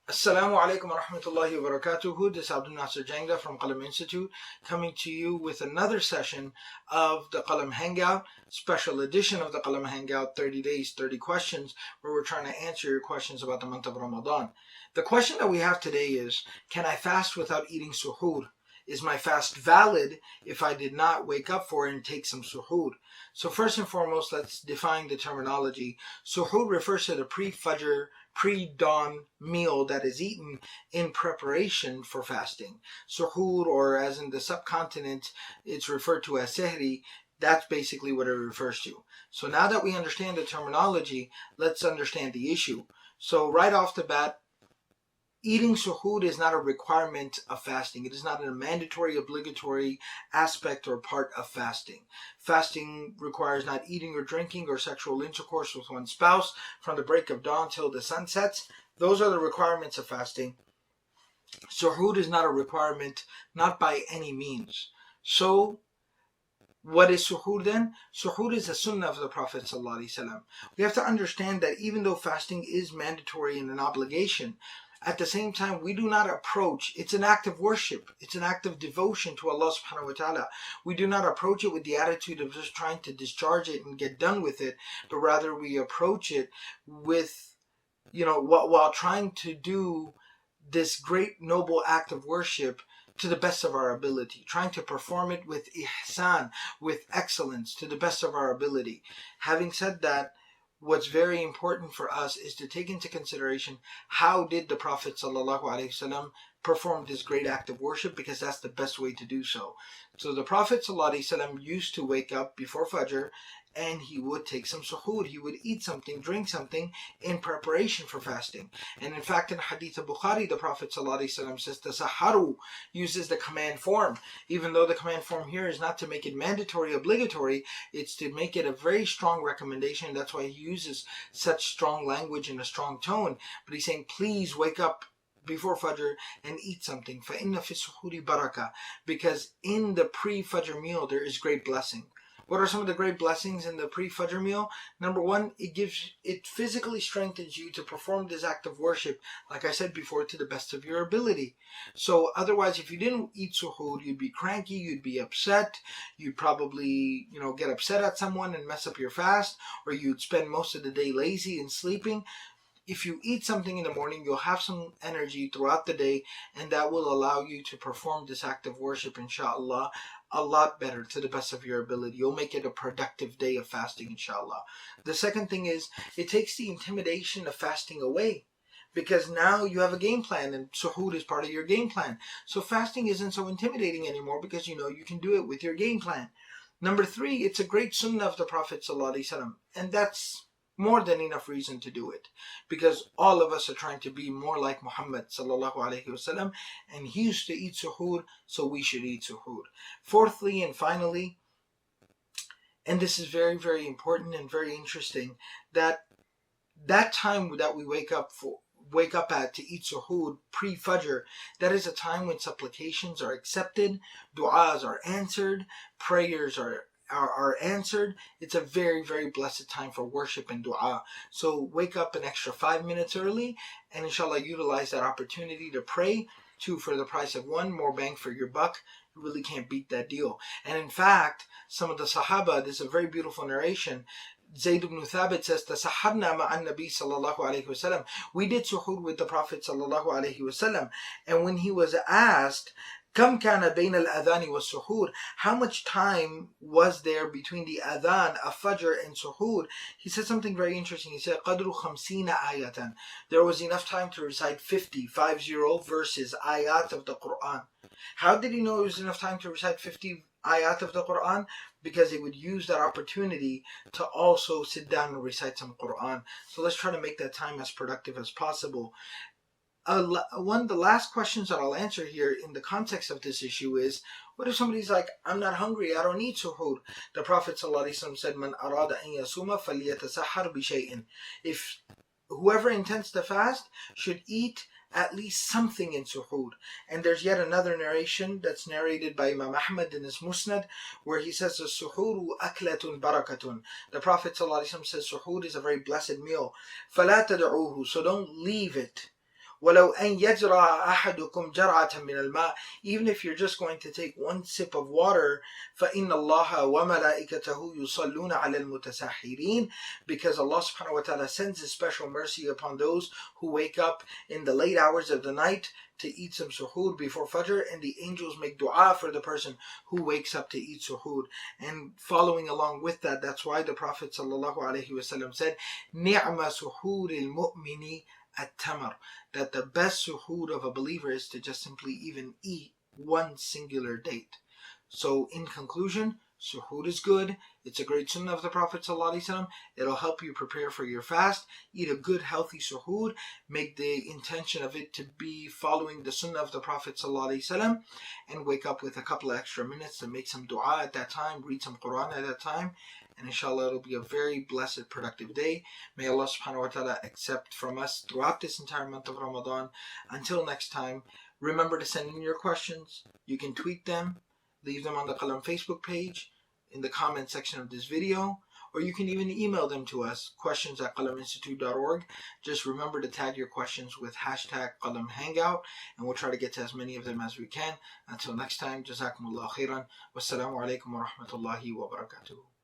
Assalamu alaikum wa rahmatullahi wa barakatuhu. This is Abdul Nasir Jangda from Qalam Institute coming to you with another session of the Qalam Hangout, special edition of the Qalam Hangout, 30 days, 30 questions, where we're trying to answer your questions about the month of Ramadan. The question that we have today is, can I fast without eating suhoor? Is my fast valid if I did not wake up for it and take some suhoor? So first and foremost, let's define the terminology. Suhoor refers to the pre-fajr, pre-dawn meal that is eaten in preparation for fasting. Suhoor, or as in the subcontinent, it's referred to as sehri. That's basically what it refers to. So now that we understand the terminology, let's understand the issue. So right off the bat, eating suhoor is not a requirement of fasting. It is not a mandatory, obligatory aspect or part of fasting. Fasting requires not eating or drinking or sexual intercourse with one's spouse from the break of dawn till the sun sets. Those are the requirements of fasting. Suhoor is not a requirement, not by any means. So, what is suhoor then? Suhoor is a sunnah of the Prophet ﷺ. We have to understand that even though fasting is mandatory and an obligation, at the same time, we do not approach, it's an act of worship, it's an act of devotion to Allah subhanahu wa ta'ala. We do not approach it with the attitude of just trying to discharge it and get done with it, but rather we approach it with, while trying to do this great noble act of worship to the best of our ability, trying to perform it with ihsan, with excellence, to the best of our ability. Having said that, what's very important for us is to take into consideration how did the Prophet ﷺ perform this great act of worship, because that's the best way to do so. So the Prophet ﷺ used to wake up before Fajr and he would take some suhoor. He would eat something, drink something in preparation for fasting. And in fact, in Hadith of Bukhari, the Prophet ﷺ says, Tasaharu, uses the command form. Even though the command form here is not to make it mandatory, obligatory, it's to make it a very strong recommendation. That's why he uses such strong language and a strong tone. But he's saying, please wake up before Fajr and eat something. فَإِنَّ فِي السُّحُورِ بَرَكَةً, because in the pre-Fajr meal there is great blessing. What are some of the great blessings in the pre-Fajr meal? Number one, it physically strengthens you to perform this act of worship, like I said before, to the best of your ability. So otherwise, if you didn't eat suhoor, you'd be cranky, you'd be upset, you'd probably, get upset at someone and mess up your fast, or you'd spend most of the day lazy and sleeping. If you eat something in the morning, you'll have some energy throughout the day, and that will allow you to perform this act of worship, inshallah, a lot better to the best of your ability. You'll make it a productive day of fasting, inshallah. The second thing is, it takes the intimidation of fasting away, because now you have a game plan, and suhoor is part of your game plan. So fasting isn't so intimidating anymore, because you can do it with your game plan. Number three, it's a great sunnah of the Prophet ﷺ, and that's more than enough reason to do it, because all of us are trying to be more like Muhammad Sallallahu Alaihi Wasallam, and he used to eat suhoor, so we should eat suhoor. Fourthly and finally, and this is very, very important and very interesting, that time that we wake up at to eat suhoor pre-Fajr, that is a time when supplications are accepted, du'as are answered, prayers are answered. It's a very, very blessed time for worship and dua. So wake up an extra 5 minutes early, and inshallah utilize that opportunity to pray. 2 for the price of 1, more bang for your buck. You really can't beat that deal. And in fact, some of the Sahaba, this is a very beautiful narration. Zayd ibn Thabit says, "Tasaharna ma'an Nabi sallallahu alayhi wasallam." We did suhoor with the Prophet sallallahu alayhi wasallam, and when he was asked, "Kam kana bayna al-adhan wa suhoor?" How much time was there between the adhan of Fajr and suhoor? He said something very interesting. He said, "Qadru 50 ayatan." There was enough time to recite 50 verses, ayat of the Quran. How did he know it was enough time to recite 50 ayat of the Quran? Because he would use that opportunity to also sit down and recite some Quran. So let's try to make that time as productive as possible. One of the last questions that I'll answer here in the context of this issue is, what if somebody's like, I'm not hungry, I don't need suhoor? The Prophet ﷺ said, "Man arada an yasuma falyatasahhar bi shay'in." If whoever intends to fast should eat at least something in suhoor. And there's yet another narration that's narrated by Imam Ahmad in his Musnad, where he says, "Suhoor aklatun barakatun." The Prophet ﷺ says suhoor is a very blessed meal. فَلَا تَدْعُوهُ, so don't leave it. وَلَوْ أَنْ يَجْرَى أَحَدُكُمْ جَرْعَةً مِنَ الْمَاءِ. Even if you're just going to take one sip of water, فَإِنَّ اللَّهَ وَمَلَائِكَتَهُ يُصَلُّونَ عَلَى الْمُتَسَحِّرِينَ. Because Allah subhanahu wa ta'ala sends His special mercy upon those who wake up in the late hours of the night to eat some suhoor before Fajr, and the angels make dua for the person who wakes up to eat suhoor. And following along with that, that's why the Prophet ﷺ said, نِعْمَ سُحُورِ الْمُؤْمِنِ التَّمَرُ. That the best suhoor of a believer is to just simply even eat one singular date. So in conclusion, suhoor is good. It's a great sunnah of the Prophet ﷺ. It'll help you prepare for your fast. Eat a good healthy suhoor. Make the intention of it to be following the sunnah of the Prophet ﷺ, and wake up with a couple of extra minutes to make some dua at that time, read some Quran at that time, and inshallah it'll be a very blessed, productive day. May Allah subhanahu wa ta'ala accept from us throughout this entire month of Ramadan. Until next time, remember to send in your questions. You can tweet them, leave them on the Qalam Facebook page, in the comment section of this video, or you can even email them to us, questions@qalaminstitute.org. Just remember to tag your questions with hashtag Qalam Hangout, and we'll try to get to as many of them as we can. Until next time, Jazakumullah khairan. Wassalamu alaikum wa rahmatullahi wa barakatuh.